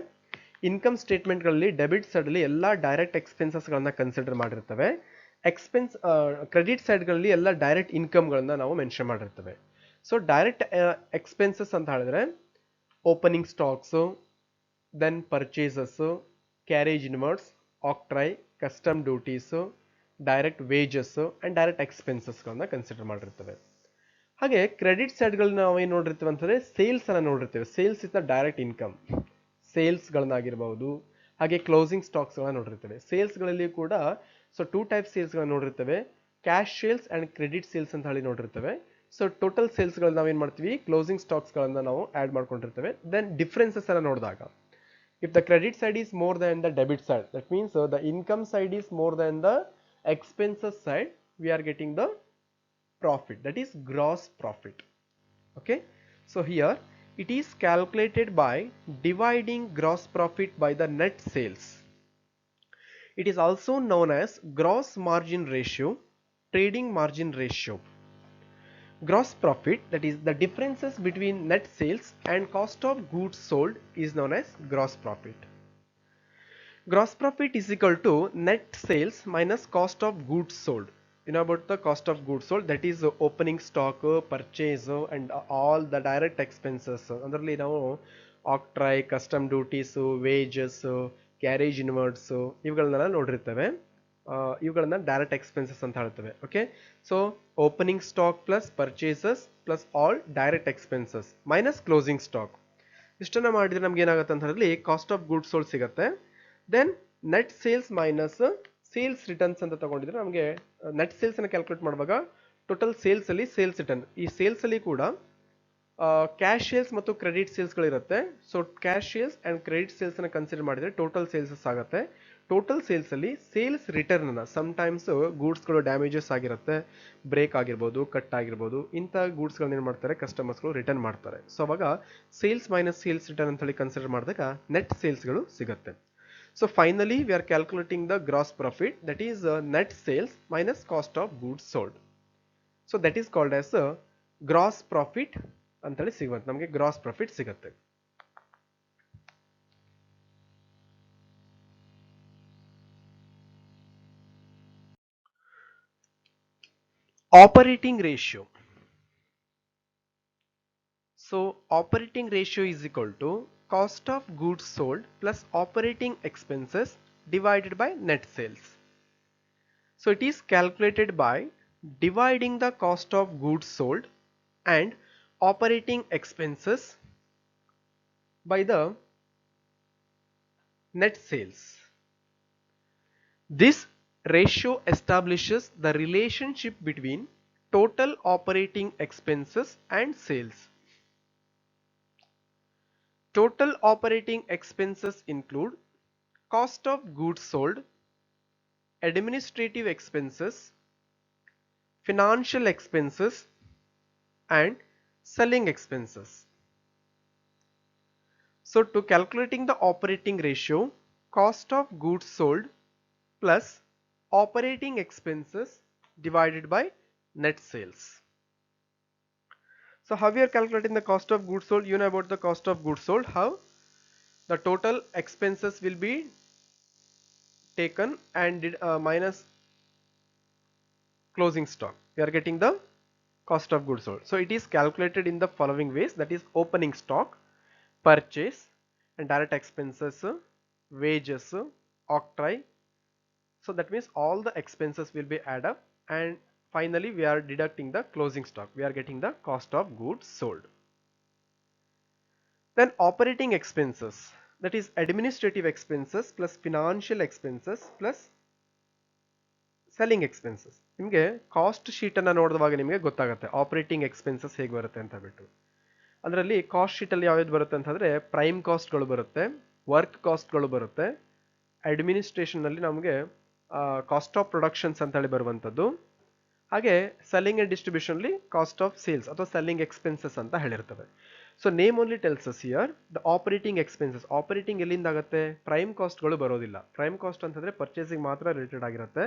ಇನ್ಕಮ್ ಸ್ಟೇಟ್ಮೆಂಟ್ಗಳಲ್ಲಿ ಡೆಬಿಟ್ ಸೈಡಲ್ಲಿ ಎಲ್ಲ ಡೈರೆಕ್ಟ್ ಎಕ್ಸ್ಪೆನ್ಸಸ್ಗಳನ್ನ ಕನ್ಸಿಡರ್ ಮಾಡಿರ್ತೇವೆ. ಕ್ರೆಡಿಟ್ ಸೈಡ್ಗಳಲ್ಲಿ ಎಲ್ಲ ಡೈರೆಕ್ಟ್ ಇನ್ಕಮ್ಗಳನ್ನ ನಾವು ಮೆನ್ಷನ್ ಮಾಡಿರ್ತೇವೆ. ಸೊ ಡೈರೆಕ್ಟ್ ಎಕ್ಸ್ಪೆನ್ಸಸ್ ಅಂತ ಹೇಳಿದ್ರೆ opening stocks, then purchases, carriage inwards, octroi, custom duties, direct wages and direct expenses ಗಳನ್ನ ಕನ್ಸಿಡರ್ ಮಾಡಿರ್ತೇವೆ. ಹಾಗೆ ಕ್ರೆಡಿಟ್ ಸೈಡ್ಗಳನ್ನ ನಾವು ಏನು ನೋಡಿರ್ತೇವೆ ಅಂತಂದ್ರೆ ಸೇಲ್ಸ್ ಅನ್ನ ನೋಡಿರ್ತೇವೆ. Sales is the direct income. ಸೇಲ್ಸ್ಗಳನ್ನಾಗಿರ್ಬಹುದು, ಹಾಗೆ ಕ್ಲೋಸಿಂಗ್ ಸ್ಟಾಕ್ಸ್ಗಳನ್ನ ನೋಡಿರ್ತೇವೆ. ಸೇಲ್ಸ್ಗಳಲ್ಲಿ ಕೂಡ ಸೊ ಟೂ ಟೈಪ್ ಸೇಲ್ಸ್ಗಳನ್ನ ನೋಡಿರ್ತೇವೆ, cash sales and credit sales ಅಂತ ಹೇಳಿ ನೋಡಿರ್ತೇವೆ. ಸೊ ಟೋಟಲ್ ಸೇಲ್ಸ್ಗಳನ್ನ ನಾವು ಏನು ಮಾಡ್ತೀವಿ, ಕ್ಲೋಸಿಂಗ್ ಸ್ಟಾಕ್ಸ್ಗಳನ್ನ ನಾವು ಆ್ಯಡ್ ಮಾಡ್ಕೊಂಡಿರ್ತೇವೆ. ದೆನ್ ಡಿಫ್ರೆನ್ಸಸ್ ಅನ್ನ ನೋಡಿದಾಗ if the credit side is more than the debit side, that means the income side is more than the expenses side, we are getting the profit, that is gross profit. Okay, so here it is calculated by dividing gross profit by the net sales. It is also known as gross margin ratio, trading margin ratio. Gross profit, that is the differences between net sales and cost of goods sold, is known as gross profit. Gross profit is equal to net sales minus cost of goods sold. You know about the cost of goods sold, that is opening stock, purchase, and all the direct expenses. ಅದರಲ್ಲಿ ನಾವು octroi, custom duties, wages, carriage inwards ಇವುಗಳನ್ನೆಲ್ಲ ನೋಡಿರ್ತೇವೆ. ಇವುಗಳನ್ನ ಡೈರೆಕ್ಟ್ ಎಕ್ಸ್ಪೆನ್ಸಸ್ ಅಂತ ಹೇಳ್ತೇವೆ. Okay, so opening stock plus purchases plus all direct expenses minus closing stock. ಇಷ್ಟನ್ನ ಮಾಡಿದ್ರೆ ನಮ್ಗೆ ಏನಾಗುತ್ತೆ ಅಂತ ಹೇಳಿದ್ರೆ ಕಾಸ್ಟ್ ಆಫ್ ಗುಡ್ಸ್ ಸೋಲ್ಡ್ ಸಿಗುತ್ತೆ. Then net sales minus sales returns ಅಂತ ತಗೊಂಡಿದ್ರೆ ನಮಗೆ ನೆಟ್ ಸೇಲ್ಸ್ ಅನ್ನು ಕ್ಯಾಲ್ಕುಲೇಟ್ ಮಾಡುವಾಗ ಟೋಟಲ್ ಸೇಲ್ಸ್ ಅಲ್ಲಿ ಸೇಲ್ಸ್ ರಿಟರ್ನ್, ಈ ಸೇಲ್ಸ್ ಅಲ್ಲಿ ಕೂಡ ಕ್ಯಾಶ್ ಸೇಲ್ಸ್ ಮತ್ತು ಕ್ರೆಡಿಟ್ ಸೇಲ್ಸ್ಗಳಿರುತ್ತೆ. So cash sales and credit sales ಅನ್ನು ಕನ್ಸಿಡರ್ ಮಾಡಿದ್ರೆ ಟೋಟಲ್ ಸೇಲ್ಸ್ ಆಗುತ್ತೆ. ಟೋಟಲ್ ಸೇಲ್ಸ್ ಅಲ್ಲಿ ಸೇಲ್ಸ್ ರಿಟರ್ನ್ ಅನ್ನ ಸಮ್ಟೈಮ್ಸ್ ಗೂಡ್ಸ್ಗಳು ಡ್ಯಾಮೇಜಸ್ ಆಗಿರುತ್ತೆ, ಬ್ರೇಕ್ ಆಗಿರ್ಬೋದು, ಕಟ್ ಆಗಿರ್ಬೋದು, ಇಂಥ ಗೂಡ್ಸ್ಗಳನ್ನ ಏನು ಮಾಡ್ತಾರೆ ಕಸ್ಟಮರ್ಸ್ಗಳು ರಿಟರ್ನ್ ಮಾಡ್ತಾರೆ. ಸೊ ಅವಾಗ ಸೇಲ್ಸ್ ಮೈನಸ್ ಸೇಲ್ಸ್ ರಿಟರ್ನ್ ಅಂತ ಹೇಳಿ ಕನ್ಸಿಡರ್ ಮಾಡಿದಾಗ ನೆಟ್ ಸೇಲ್ಸ್ಗಳು ಸಿಗುತ್ತೆ. So finally we are calculating the gross profit, that is net sales minus cost of goods sold. So that is called as gross profit ಅಂತೇಳಿ ಸಿಗುತ್ತೆ, ನಮಗೆ gross profit ಸಿಗುತ್ತೆ. Operating ratio. So operating ratio is equal to cost of goods sold plus operating expenses divided by net sales. So it is calculated by dividing the cost of goods sold and operating expenses by the net sales. This ratio establishes the relationship between total operating expenses and sales. Total operating expenses include cost of goods sold, administrative expenses, financial expenses, and selling expenses. So to calculating the operating ratio, cost of goods sold plus operating expenses divided by net sales. So how we are calculating the cost of goods sold? You know about the cost of goods sold, how the total expenses will be taken and minus closing stock. We are getting the cost of goods sold. So it is calculated in the following ways, that is opening stock, purchase and direct expenses, wages, octroi. So that means all the expenses will be added up, and finally we are deducting the closing stock. We are getting the cost of goods sold. Then operating expenses, that is administrative expenses plus financial expenses plus selling expenses. ನಿಮಗೆ ಕಾಸ್ಟ್ ಶೀಟ್ ಅನ್ನು ನೋಡಿದಾಗ ನಿಮಗೆ ಗೊತ್ತಾಗುತ್ತೆ ಆಪರೇಟಿಂಗ್ ಎಕ್ಸ್ಪೆನ್ಸಸ್ ಹೇಗೆ ಬರುತ್ತೆ ಅಂತ ಬಿಟ್ಟು. ಅದರಲ್ಲಿ ಕಾಸ್ಟ್ ಶೀಟ್ ಅಲ್ಲಿ ಯಾವ್ದು ಬರುತ್ತೆ ಅಂತಂದ್ರೆ ಪ್ರೈಮ್ ಕಾಸ್ಟ್ಗಳು ಬರುತ್ತೆ, ವರ್ಕ್ ಕಾಸ್ಟ್ಗಳು ಬರುತ್ತೆ, ಅಡ್ಮಿನಿಸ್ಟ್ರೇಷನ್ ಅಲ್ಲಿ ನಮಗೆ ಕಾಸ್ಟ್ ಆಫ್ ಪ್ರೊಡಕ್ಷನ್ಸ್ ಅಂತ ಹೇಳಿ ಬರುವಂತದ್ದು, ಹಾಗೆ ಸೆಲ್ಲಿಂಗ್ ಅಂಡ್ ಡಿಸ್ಟ್ರಿಬ್ಯೂಷನ್ ಅಲ್ಲಿ ಕಾಸ್ಟ್ ಆಫ್ ಸೇಲ್ಸ್ ಅಥವಾ ಸೆಲ್ಲಿಂಗ್ ಎಕ್ಸ್ಪೆನ್ಸಸ್ ಅಂತ ಹೇಳಿರ್ತವೆ. So name only tells us here the operating expenses. Operating ಎಲ್ಲಿಂದ ಆಗುತ್ತೆ? ಪ್ರೈಮ್ ಕಾಸ್ಟ್ಗಳು ಬರೋದಿಲ್ಲ. ಪ್ರೈಮ್ ಕಾಸ್ಟ್ ಅಂತಂದ್ರೆ ಪರ್ಚೇಸಿಂಗ್ ಮಾತ್ರ ರಿಲೇಟೆಡ್ ಆಗಿರುತ್ತೆ.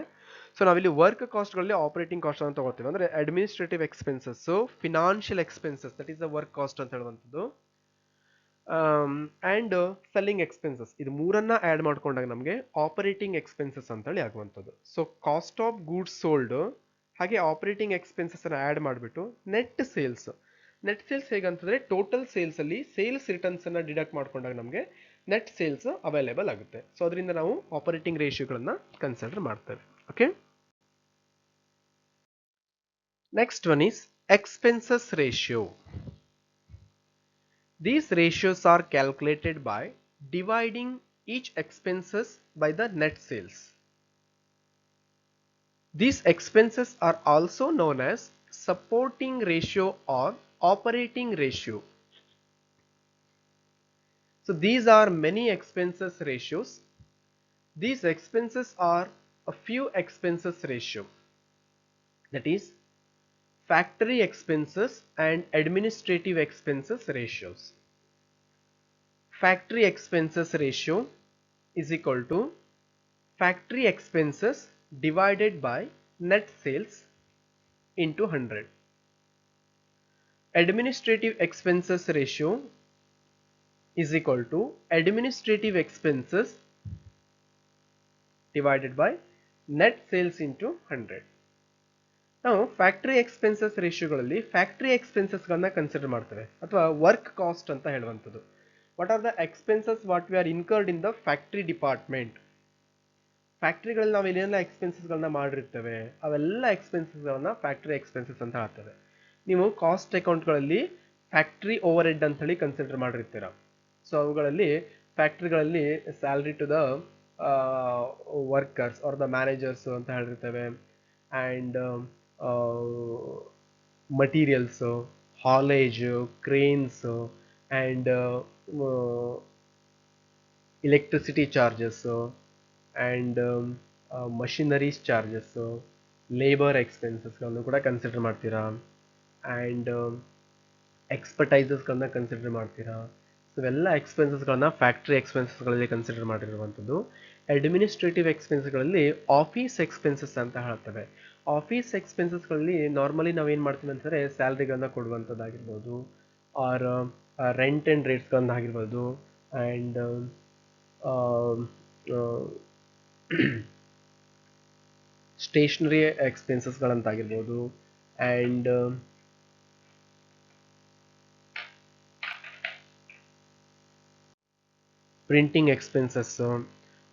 ಸೊ ನಾವಿಲ್ಲಿ ವರ್ಕ್ ಕಾಸ್ಟ್ಗಳಲ್ಲಿ ಆಪರೇಟಿಂಗ್ ಕಾಸ್ಟ್ ಅಂತ ತಗೋತೀವಿ. ಅಂದ್ರೆ administrative expenses, financial expenses, that is the work cost ಅಂತ ಹೇಳುವಂಥದ್ದು, ಅಂಡ್ ಸೆಲ್ಲಿಂಗ್ ಎಕ್ಸ್ಪೆನ್ಸಸ್. ಇದು ಮೂರನ್ನ ಆಡ್ ಮಾಡ್ಕೊಂಡಾಗ ನಮಗೆ ಆಪರೇಟಿಂಗ್ ಎಕ್ಸ್ಪೆನ್ಸಸ್ ಅಂತೇಳಿ ಆಗುವಂಥದ್ದು. So cost of goods sold ಹಾಗೆ ಆಪರೇಟಿಂಗ್ ಎಕ್ಸ್ಪೆನ್ಸಸ್ ಅನ್ನ ಆಡ್ ಮಾಡಿಬಿಟ್ಟು ನೆಟ್ ಸೇಲ್ಸ್. ನೆಟ್ ಸೇಲ್ಸ್ ಹೇಗಂತಂದ್ರೆ ಟೋಟಲ್ ಸೇಲ್ಸ್ ಅಲ್ಲಿ ಸೇಲ್ಸ್ ರಿಟರ್ನ್ಸ್ ಅನ್ನ ಡಿಡಕ್ಟ್ ಮಾಡ್ಕೊಂಡಾಗ ನಮಗೆ ನೆಟ್ ಸೇಲ್ಸ್ ಅವೈಲೇಬಲ್ ಆಗುತ್ತೆ. ಸೊ ಅದರಿಂದ ನಾವು ಆಪರೇಟಿಂಗ್ ರೇಷಿಯೋಗಳನ್ನ ಕನ್ಸಿಡರ್ ಮಾಡ್ತೇವೆ. Okay, next one is expenses ratio. These ratios are calculated by dividing each expenses by the net sales. These expenses are also known as supporting ratio or operating ratio. So these are many expenses ratios. These expenses are a few expenses ratio. That is factory expenses and administrative expenses ratios. Factory expenses ratio is equal to factory expenses divided by net sales into 100. Administrative expenses ratio is equal to administrative expenses divided by net sales into 100. ನಾವು ಫ್ಯಾಕ್ಟರಿ ಎಕ್ಸ್ಪೆನ್ಸಸ್ ರೇಷಿಯೋಗಳಲ್ಲಿ ಫ್ಯಾಕ್ಟರಿ ಎಕ್ಸ್ಪೆನ್ಸಸ್ಗಳನ್ನ ಕನ್ಸಿಡರ್ ಮಾಡ್ತೇವೆ ಅಥವಾ ವರ್ಕ್ ಕಾಸ್ಟ್ ಅಂತ ಹೇಳುವಂಥದ್ದು. What are the expenses what we are incurred in the factory department. ಫ್ಯಾಕ್ಟ್ರಿಗಳಲ್ಲಿ ನಾವು ಏನೆಲ್ಲ ಎಕ್ಸ್ಪೆನ್ಸಸ್ಗಳನ್ನ ಮಾಡಿರ್ತೇವೆ ಅವೆಲ್ಲ ಎಕ್ಸ್ಪೆನ್ಸಸ್ಗಳನ್ನ ಫ್ಯಾಕ್ಟರಿ ಎಕ್ಸ್ಪೆನ್ಸಸ್ ಅಂತ ಹೇಳ್ತೇವೆ. ನೀವು ಕಾಸ್ಟ್ ಅಕೌಂಟ್ಗಳಲ್ಲಿ ಫ್ಯಾಕ್ಟರಿ ಓವರ್ ಹೆಡ್ ಅಂತ ಹೇಳಿ ಕನ್ಸಿಡರ್ ಮಾಡಿರ್ತೀರ. ಸೊ ಅವುಗಳಲ್ಲಿ ಫ್ಯಾಕ್ಟ್ರಿಗಳಲ್ಲಿ salary to the workers or the managers ಅಂತ ಹೇಳಿರ್ತೇವೆ. And materials, haulage, cranes and electricity charges and machineries charges, labor expenses ಗಳನ್ನು ಕೂಡ ಕನ್ಸಿಡರ್ ಮಾಡ್ತೀರಾ. ಆ್ಯಂಡ್ ಎಕ್ಸ್ಪರ್ಟೈಸಸ್ಗಳನ್ನ ಕನ್ಸಿಡರ್ ಮಾಡ್ತೀರಾ. ಸೊ ಇವೆಲ್ಲ ಎಕ್ಸ್ಪೆನ್ಸಸ್ಗಳನ್ನ ಫ್ಯಾಕ್ಟ್ರಿ ಎಕ್ಸ್ಪೆನ್ಸಸ್ಗಳಲ್ಲಿ ಕನ್ಸಿಡರ್ ಮಾಡಿರುವಂಥದ್ದು. ಅಡ್ಮಿನಿಸ್ಟ್ರೇಟಿವ್ ಎಕ್ಸ್ಪೆನ್ಸ್ಗಳಲ್ಲಿ ಆಫೀಸ್ ಎಕ್ಸ್ಪೆನ್ಸಸ್ ಅಂತ ಹೇಳ್ತೇವೆ. ಆಫೀಸ್ ಎಕ್ಸ್ಪೆನ್ಸಸ್ಗಳಲ್ಲಿ ನಾರ್ಮಲಿ ನಾವೇನು ಮಾಡ್ತೀವಿ ಅಂತಂದರೆ ಸ್ಯಾಲ್ರಿಗಳನ್ನ ಕೊಡುವಂಥದ್ದಾಗಿರ್ಬೋದು, ಆರ್ ರೆಂಟ್ ಆ್ಯಂಡ್ ರೇಟ್ಸ್ಗಳನ್ನ ಆಗಿರ್ಬೋದು, ಆ್ಯಂಡ್ ಸ್ಟೇಷನರಿ ಎಕ್ಸ್ಪೆನ್ಸಸ್ಗಳಂತಾಗಿರ್ಬೋದು, and printing expenses,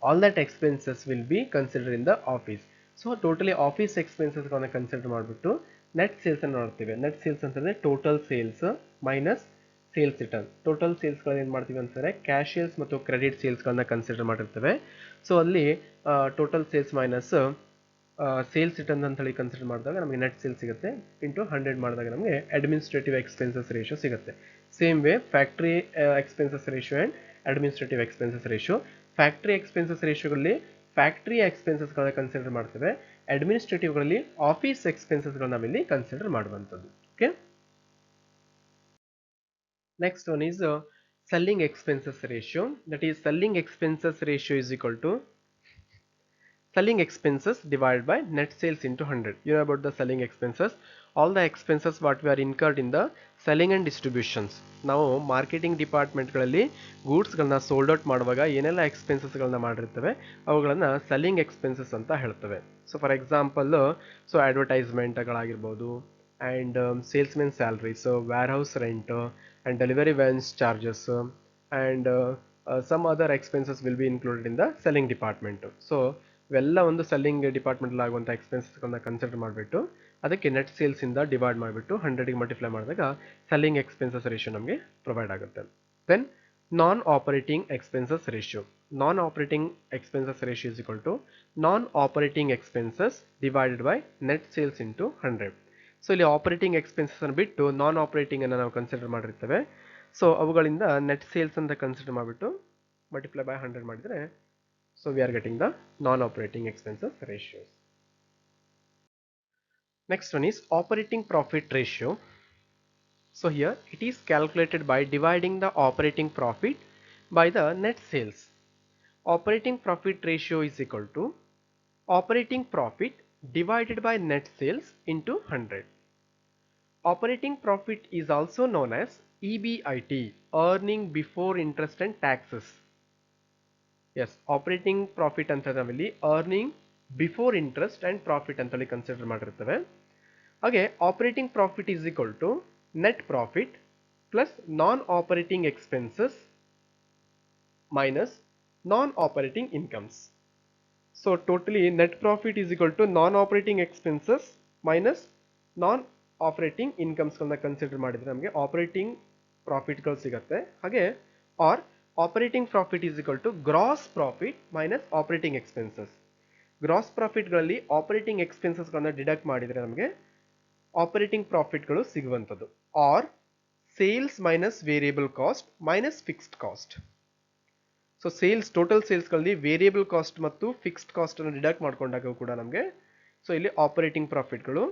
all that expenses will be considered in the office. So totally office expenses ಗಳನ್ನ ಕನ್ಸಿಡರ್ ಮಾಡಿಬಿಟ್ಟು ನೆಟ್ ಸೇಲ್ಸ್ ಅನ್ನು ನೋಡ್ತೀವಿ. ನೆಟ್ ಸೇಲ್ಸ್ ಅಂತಂದರೆ total sales minus sales return. Total ಸೇಲ್ಸ್ಗಳನ್ನ ಏನು ಮಾಡ್ತೀವಿ ಅಂತಂದರೆ ಕ್ಯಾಶ್ ಸೇಲ್ಸ್ ಮತ್ತು ಕ್ರೆಡಿಟ್ ಸೇಲ್ಸ್ಗಳನ್ನ ಕನ್ಸಿಡರ್ ಮಾಡಿರ್ತೇವೆ. ಸೊ ಅಲ್ಲಿ total sales minus sales return ಅಂತ ಹೇಳಿ ಕನ್ಸಿಡರ್ ಮಾಡಿದಾಗ ನಮಗೆ ನೆಟ್ ಸೇಲ್ಸ್ ಸಿಗುತ್ತೆ. ಇಂಟು 100 ಮಾಡಿದಾಗ ನಮಗೆ ಅಡ್ಮಿನಿಸ್ಟ್ರೇಟಿವ್ ಎಕ್ಸ್ಪೆನ್ಸಸ್ ರೇಷಿಯೋ ಸಿಗುತ್ತೆ. Same way factory expenses ratio and administrative expenses ratio. Factory expenses ರೇಷಿಯೋಗಳಲ್ಲಿ ಫ್ಯಾಕ್ಟ್ರಿ ಎಕ್ಸ್ಪೆನ್ಸಸ್ಗಳನ್ನ ಕನ್ಸಿಡರ್ ಮಾಡ್ತೇವೆ. ಅಡ್ಮಿನಿಸ್ಟ್ರೇಟಿವ್ಗಳಲ್ಲಿ ಆಫೀಸ್ ಎಕ್ಸ್ಪೆನ್ಸಸ್ಗಳನ್ನ ನಾವಿಲ್ಲಿ ಕನ್ಸಿಡರ್ ಮಾಡುವಂಥದ್ದು. Okay, next one is selling expenses ratio. That is selling expenses ratio is equal to selling expenses divided by net sales into 100. You know about the selling expenses. All the expenses what we are incurred in the selling and distributions. ನಾವು ಮಾರ್ಕೆಟಿಂಗ್ ಡಿಪಾರ್ಟ್ಮೆಂಟ್ಗಳಲ್ಲಿ ಗೂಡ್ಸ್ಗಳನ್ನ ಸೋಲ್ಡ್ ಔಟ್ ಮಾಡುವಾಗ ಏನೆಲ್ಲ ಎಕ್ಸ್ಪೆನ್ಸಸ್ಗಳನ್ನ ಮಾಡಿರ್ತೇವೆ ಅವುಗಳನ್ನು ಸೆಲ್ಲಿಂಗ್ ಎಕ್ಸ್ಪೆನ್ಸಸ್ ಅಂತ ಹೇಳ್ತೇವೆ. ಸೊ ಫಾರ್ ಎಕ್ಸಾಂಪಲ್ ಸೊ ಅಡ್ವರ್ಟೈಸ್ಮೆಂಟ್ಗಳಾಗಿರ್ಬೋದು, and salesmen salaries, warehouse rent and delivery vans charges and some other expenses will be included in the selling department. So ಇವೆಲ್ಲ ಒಂದು ಸೆಲ್ಲಿಂಗ್ ಡಿಪಾರ್ಟ್ಮೆಂಟಲ್ಲಿ ಆಗುವಂಥ ಎಕ್ಸ್ಪೆನ್ಸಸ್ಗಳನ್ನ ಕನ್ಸಿಡರ್ ಮಾಡಿಬಿಟ್ಟು ಅದಕ್ಕೆ ನೆಟ್ ಸೇಲ್ಸಿಂದ ಡಿವೈಡ್ ಮಾಡಿಬಿಟ್ಟು 100ಗೆ ಮಲ್ಟಿಪ್ಲೈ ಮಾಡಿದಾಗ ಸೆಲ್ಲಿಂಗ್ ಎಕ್ಸ್ಪೆನ್ಸಸ್ ರೇಷಿಯೋ ನಮಗೆ ಪ್ರೊವೈಡ್ ಆಗುತ್ತೆ. Then non operating expenses ratio. Non operating expenses ratio is equal to non operating expenses divided by net sales into 100. So ಇಲ್ಲಿ ಆಪರೇಟಿಂಗ್ ಎಕ್ಸ್ಪೆನ್ಸಸ್ ಅನ್ನು ಬಿಟ್ಟು ನಾನ್ ಆಪರೇಟಿಂಗ್ ಅನ್ನು ನಾವು ಕನ್ಸಿಡರ್ ಮಾಡಿರ್ತೇವೆ. ಸೊ ಅವುಗಳಿಂದ ನೆಟ್ ಸೇಲ್ಸ್ ಅಂತ ಕನ್ಸಿಡರ್ ಮಾಡಿಬಿಟ್ಟು ಮಲ್ಟಿಪ್ಲೈ ಬೈ 100 ಮಾಡಿದರೆ so we are getting the non-operating expenses ratios. Next one is operating profit ratio. So here it is calculated by dividing the operating profit by the net sales. Operating profit ratio is equal to operating profit divided by net sales into 100. Operating profit is also known as EBIT, earning before interest and taxes. Yes, operating profit ಅಂತ ನಾವಿಲ್ಲಿ earning before interest and profit ಅಂತೇಳಿ ಕನ್ಸಿಡರ್ ಮಾಡಿರ್ತೇವೆ. ಹಾಗೆ operating profit is equal to net profit plus non operating expenses minus non operating incomes. So totally net profit is equal to non operating expenses minus non operating ಇನ್ಕಮ್ಸ್ಗಳನ್ನ ಕನ್ಸಿಡರ್ ಮಾಡಿದರೆ ನಮಗೆ ಆಪರೇಟಿಂಗ್ ಪ್ರಾಫಿಟ್ಗಳು ಸಿಗುತ್ತೆ. ಹಾಗೆ or operating profit is equal to gross profit minus operating expenses. Gross ಪ್ರಾಫಿಟ್ಗಳಲ್ಲಿ ಆಪರೇಟಿಂಗ್ ಎಕ್ಸ್ಪೆನ್ಸಸ್ಗಳನ್ನ ಡಿಡಕ್ಟ್ ಮಾಡಿದರೆ ನಮಗೆ ಆಪರೇಟಿಂಗ್ ಪ್ರಾಫಿಟ್ಗಳು ಸಿಗುವಂಥದ್ದು. Or sales minus variable cost minus fixed cost. So sales total ಸೇಲ್ಸ್ಗಳಲ್ಲಿ ವೇರಿಯಬಲ್ ಕಾಸ್ಟ್ ಮತ್ತು ಫಿಕ್ಸ್ಡ್ ಕಾಸ್ಟ್ ಅನ್ನು ಡಿಡಕ್ಟ್ ಮಾಡ್ಕೊಂಡಾಗ ಕೂಡ ನಮಗೆ ಸೊ ಇಲ್ಲಿ ಆಪರೇಟಿಂಗ್ ಪ್ರಾಫಿಟ್ಗಳು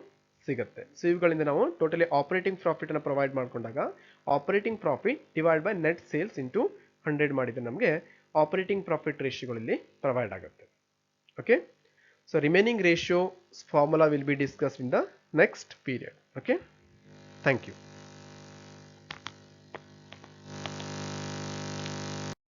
ಸಿಗುತ್ತೆ. ಸೊ ಇವುಗಳಿಂದ ನಾವು ಟೋಟಲಿ ಆಪರೇಟಿಂಗ್ ಪ್ರಾಫಿಟ್ ಅನ್ನು ಪ್ರೊವೈಡ್ ಮಾಡಿಕೊಂಡಾಗ operating profit divide by net sales into 100 ಮಾಡಿದ್ರೆ ನಮಗೆ ಆಪರೇಟಿಂಗ್ ಪ್ರಾಫಿಟ್ ರೇಷಿಯೋಗಳಲ್ಲಿ ಪ್ರೊವೈಡ್ ಆಗುತ್ತೆ. Okay, so remaining ratio formula will be discussed in the next period. Okay, thank you.